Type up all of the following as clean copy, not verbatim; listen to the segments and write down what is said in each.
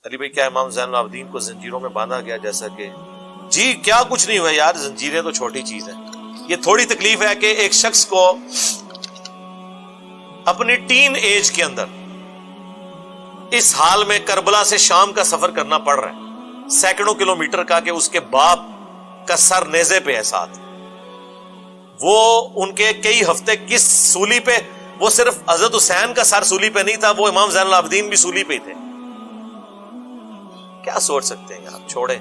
علی بھائی کیا امام زین العابدین کو زنجیروں میں باندھا گیا جیسا کہ؟ جی کیا کچھ نہیں ہوا یار، زنجیریں تو چھوٹی چیز ہے. یہ تھوڑی تکلیف ہے کہ ایک شخص کو اپنی ٹین ایج کے اندر اس حال میں کربلا سے شام کا سفر کرنا پڑ رہا ہے، سینکڑوں کلومیٹر کا، کہ اس کے باپ کا سر نیزے پہ ہے ساتھ. وہ ان کے کئی ہفتے کس سولی پہ؟ وہ صرف حضرت حسین کا سر سولی پہ نہیں تھا، وہ امام زین العابدین بھی سولی پہ تھے. کیا سوچ سکتے ہیں آپ؟ چھوڑیں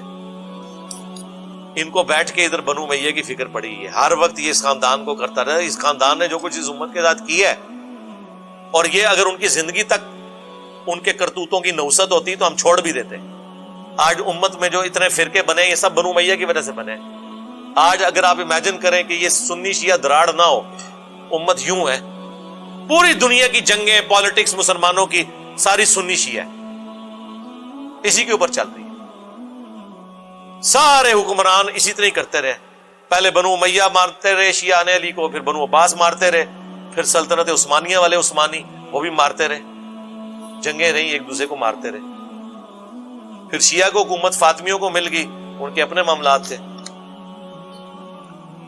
ان کو. بیٹھ کے ادھر بنو امیہ کی فکر پڑی ہے، ہر وقت یہ اس خاندان کو کرتا رہا. اس خاندان نے جو کچھ اس امت کے ساتھ کیا ہے، اور یہ اگر ان کی زندگی تک ان کے کرتوتوں کی نوست ہوتی تو ہم چھوڑ بھی دیتے. آج امت میں جو اتنے فرقے بنے یہ سب بنو امیہ کی وجہ سے بنے. آج اگر آپ امیجن کریں کہ یہ سنی شیعہ دراڑ نہ ہو، امت یوں ہے. پوری دنیا کی جنگیں، پالیٹکس مسلمانوں کی ساری سنی شیعہ ہے، اسی کے اوپر چل رہی ہے. سارے حکمران اسی طرح ہی کرتے رہے. پہلے بنو امیہ مارتے رہے شیعہ نے علی کو، پھر بنو عباس مارتے رہے، پھر سلطنت عثمانیہ والے عثمانی وہ بھی مارتے رہے. جنگیں رہی، ایک دوسرے کو مارتے رہے. پھر شیعہ کو حکومت فاطمیوں کو مل گئی، ان کے اپنے معاملات تھے.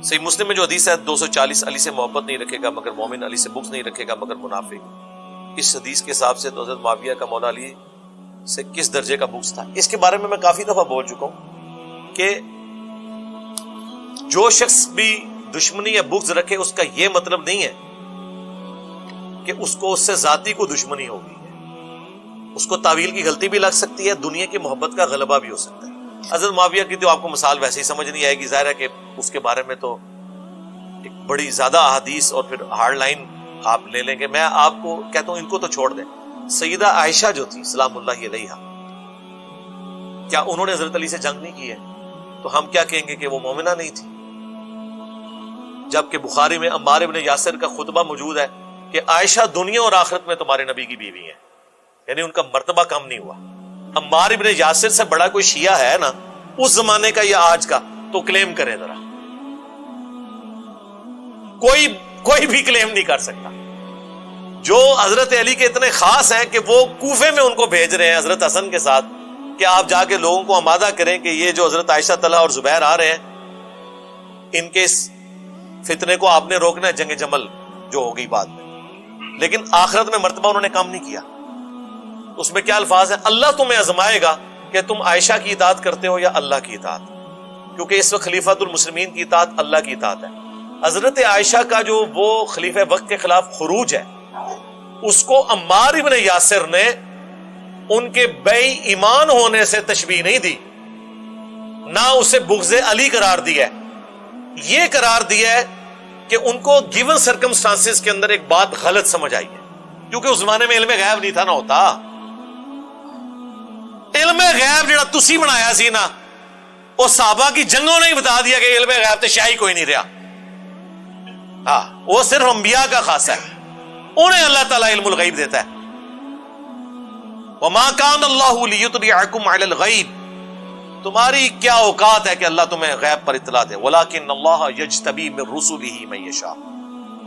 صحیح مسلم میں جو حدیث ہے 240، علی سے محبت نہیں رکھے گا مگر مومن، علی سے بغض نہیں رکھے گا مگر منافق. اس حدیث کے حساب سے تو حضرت معاویہ کا مولا علی سے کس درجے کا بغض تھا؟ اس کے بارے میں کافی دفعہ بول چکا ہوں کہ جو شخص بھی دشمنی یا بغض رکھے اس کا یہ مطلب نہیں ہے کہ اس کو اس سے ذاتی کو دشمنی ہوگی. اس کو تعویل کی غلطی بھی لگ سکتی ہے، دنیا کی محبت کا غلبہ بھی ہو سکتا ہے. حضرت معاویہ کی تو آپ کو مثال ویسے ہی سمجھ نہیں آئے گی، ظاہر ہے کہ اس کے بارے میں تو ایک بڑی زیادہ احادیث اور پھر ہارڈ لائن آپ لے لیں گے. میں آپ کو کہتا ہوں ان کو تو چھوڑ دیں. سیدہ عائشہ جو تھی سلام اللہ علیہا، کیا انہوں نے حضرت علی سے جنگ نہیں کی ہے؟ تو ہم کیا کہیں گے کہ وہ مومنہ نہیں تھی؟ جبکہ بخاری میں عمار ابن یاسر کا خطبہ موجود ہے کہ عائشہ دنیا اور آخرت میں تمہارے نبی کی بیوی ہیں، یعنی ان کا مرتبہ کم نہیں ہوا. عمار ابن یاسر سے بڑا کوئی شیعہ ہے نا اس زمانے کا یا آج کا تو کلیم کرے ذرا. کوئی بھی کلیم نہیں کر سکتا. جو حضرت علی کے اتنے خاص ہیں کہ وہ کوفے میں ان کو بھیج رہے ہیں حضرت حسن کے ساتھ کہ آپ جا کے لوگوں کو آمادہ کریں کہ یہ جو حضرت عائشہ طلحہ اور زبیر آ رہے ہیں ان کے اس فتنے کو آپ نے روکنا ہے. جنگ جمل جو ہو گئی بعد میں، لیکن آخرت میں مرتبہ انہوں نے کم نہیں کیا. اس میں کیا الفاظ ہیں؟ اللہ تمہیں آزمائے گا کہ تم عائشہ کی اطاعت کرتے ہو یا اللہ کی اطاعت، کیونکہ اس وقت خلیفۃ المسلمین کی اطاعت اللہ کی اطاعت ہے. حضرت عائشہ کا جو وہ خلیفہ وقت کے خلاف خروج ہے اس کو عمار ابن یاسر نے ان کے بے ایمان ہونے سے تشبیہ نہیں دی، نہ اسے بغض علی قرار دیا ہے. یہ قرار دیا ہے کہ ان کو گیون سرکمسٹانسز کے اندر ایک بات غلط سمجھ آئی ہے، کیونکہ اس زمانے میں علم غیب نہیں تھا نہ ہوتا. علم غیب جڑا تسی بنایا سی نا وہ صحابہ کی جنگوں نے ہی بتا دیا کہ علم غیب تے شاہی کوئی نہیں رہا. ہاں وہ صرف انبیاء کا خاصہ ہے، انہیں اللہ تعالیٰ علم الغیب دیتا ہے. وما کان اللہ لیطلعکم علی الغیب، تمہاری کیا اوقات ہے کہ اللہ تمہیں غیب پر اطلاع دے. ولکن اللہ یجتبی من رسلہ من یشاء،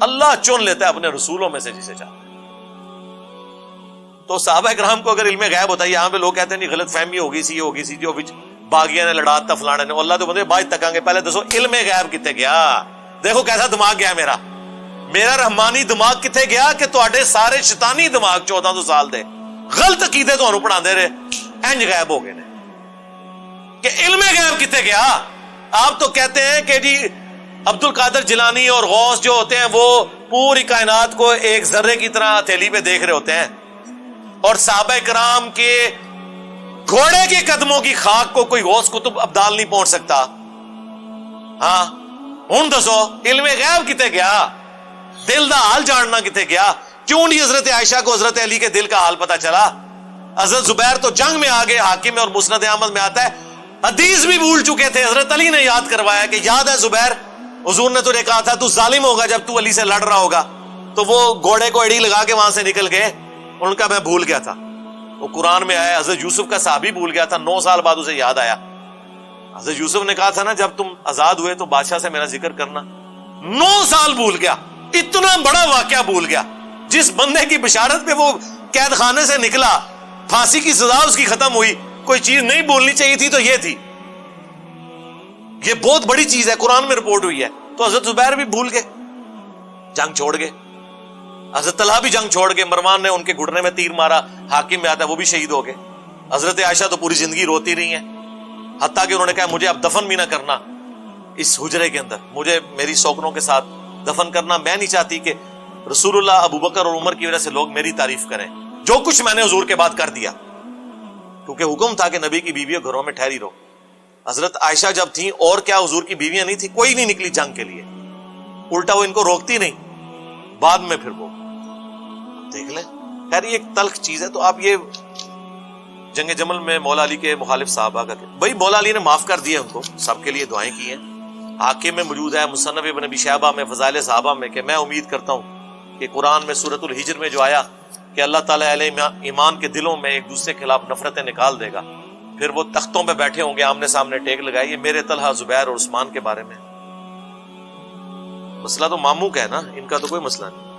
اللہ چن لیتا ہے اپنے رسولوں میں سے جسے چاہتا ہے. تو صحابہ کرام کو اگر علم غیب ہوتا ہے، یہاں پہ لوگ کہتے ہیں نہیں غلط فہمی ہوگی سی جو باغیاں نے لڑاتا فلانے نے، اللہ تو بندے باج تکاں گے. پہلے دسو علم غیب کتے گیا؟ دیکھو کیسا دماغ گیا میرا رحمانی دماغ کتے گیا کہ تواڈے سارے شیطانی دماغ 1400 سال دے غلط عقیدے تانوں پڑھاندے رہے انج غائب ہو گئے نے کہ علم غیب کتے گیا. آپ تو کہتے ہیں کہ جی عبد القادر جیلانی اور غوث جو ہوتے ہیں وہ پوری کائنات کو ایک ذرے کی طرح ہتھیلی پہ دیکھ رہے ہوتے ہیں، اور صحابہ کرام کے گھوڑے کے قدموں کی خاک کو کوئی غوث کتب ابدال نہیں پہنچ سکتا. ہاں ہن دسو علم غیب کتے گیا؟ دل دا حال جاننا کتے گیا؟ کیوں نہیں حضرت عائشہ کو حضرت علی کے دل کا حال پتا چلا؟ حضرت زبیر تو جنگ میں آگے، حاکم میں اور مسند احمد میں آتا ہے حدیث بھی بھول چکے تھے، حضرت علی نے یاد کروایا کہ یاد ہے زبیر حضور نے تجھے کہا تھا تو ظالم ہوگا جب تو علی سے لڑ رہا ہوگا. تو وہ گھوڑے کو ایڑی لگا کے وہاں سے نکل گئے. ان کا میں بھول گیا تھا. وہ قرآن میں آیا. حضرت یوسف کا صحابی بھول گیا تھا، 9 سال بعد اسے یاد آیا. حضرت یوسف نے کہا تھا نا جب تم آزاد ہوئے تو بادشاہ سے میرا ذکر کرنا. 9 سال بھول گیا. اتنا بڑا واقعہ بھول گیا. جس بندے کی بشارت پہ وہ قید خانے سے نکلا پھانسی کی سزا اس کی ختم ہوئی. کوئی چیز نہیں بولنی چاہیے تھی تو یہ تھی. یہ بہت بڑی چیز ہے, قرآن میں رپورٹ ہوئی ہے. تو حضرت زبیر بھی بھول گئے, جنگ چھوڑ گئے. حضرت طلحہ بھی جنگ چھوڑ گئے, مروان نے ان کے گھٹنے میں تیر مارا, حاکم میں آتا ہے وہ بھی شہید ہو گئے. حضرت عائشہ تو پوری زندگی روتی رہی ہیں, حتیٰ کہ انہوں نے کہا مجھے اب دفن بھی نہ کرنا اس حجرے کے اندر, مجھے میری سوکنوں کے ساتھ دفن کرنا. میں نہیں چاہتی کہ رسول اللہ, ابو بکر اور عمر کی وجہ سے لوگ میری تعریف کریں. جو کچھ میں نے حضور کے بعد کر دیا, کیونکہ حکم تھا کہ نبی کی بیویوں گھروں میں ٹھہری رہو. حضرت عائشہ جب تھیں اور کیا حضور کی بیویاں نہیں تھی, کوئی نہیں نکلی جنگ کے لیے, الٹا وہ ان کو روکتی نہیں. بعد میں پھر وہ دیکھ لیں. خیر یہ ایک تلخ چیز ہے. تو آپ یہ جنگ جمل میں مولا علی کے مخالف صحابہ کا بھائی مولا علی نے معاف کر دیا ان کو, سب کے لیے دعائیں کی ہیں. حاکم میں موجود ہے, مصنف ابن ابی شیبہ میں, فضائل صحابہ میں, کہ میں امید کرتا ہوں کہ قرآن میں سورۃ الحجر میں جو آیا کہ اللہ تعالیٰ علیہ ایمان کے دلوں میں ایک دوسرے کے خلاف نفرتیں نکال دے گا, پھر وہ تختوں پہ بیٹھے ہوں گے, آمنے سامنے ٹیک لگائے. یہ میرے طلحہ, زبیر اور عثمان کے بارے میں مسئلہ تو ماموں کا ہے نا, ان کا تو کوئی مسئلہ نہیں.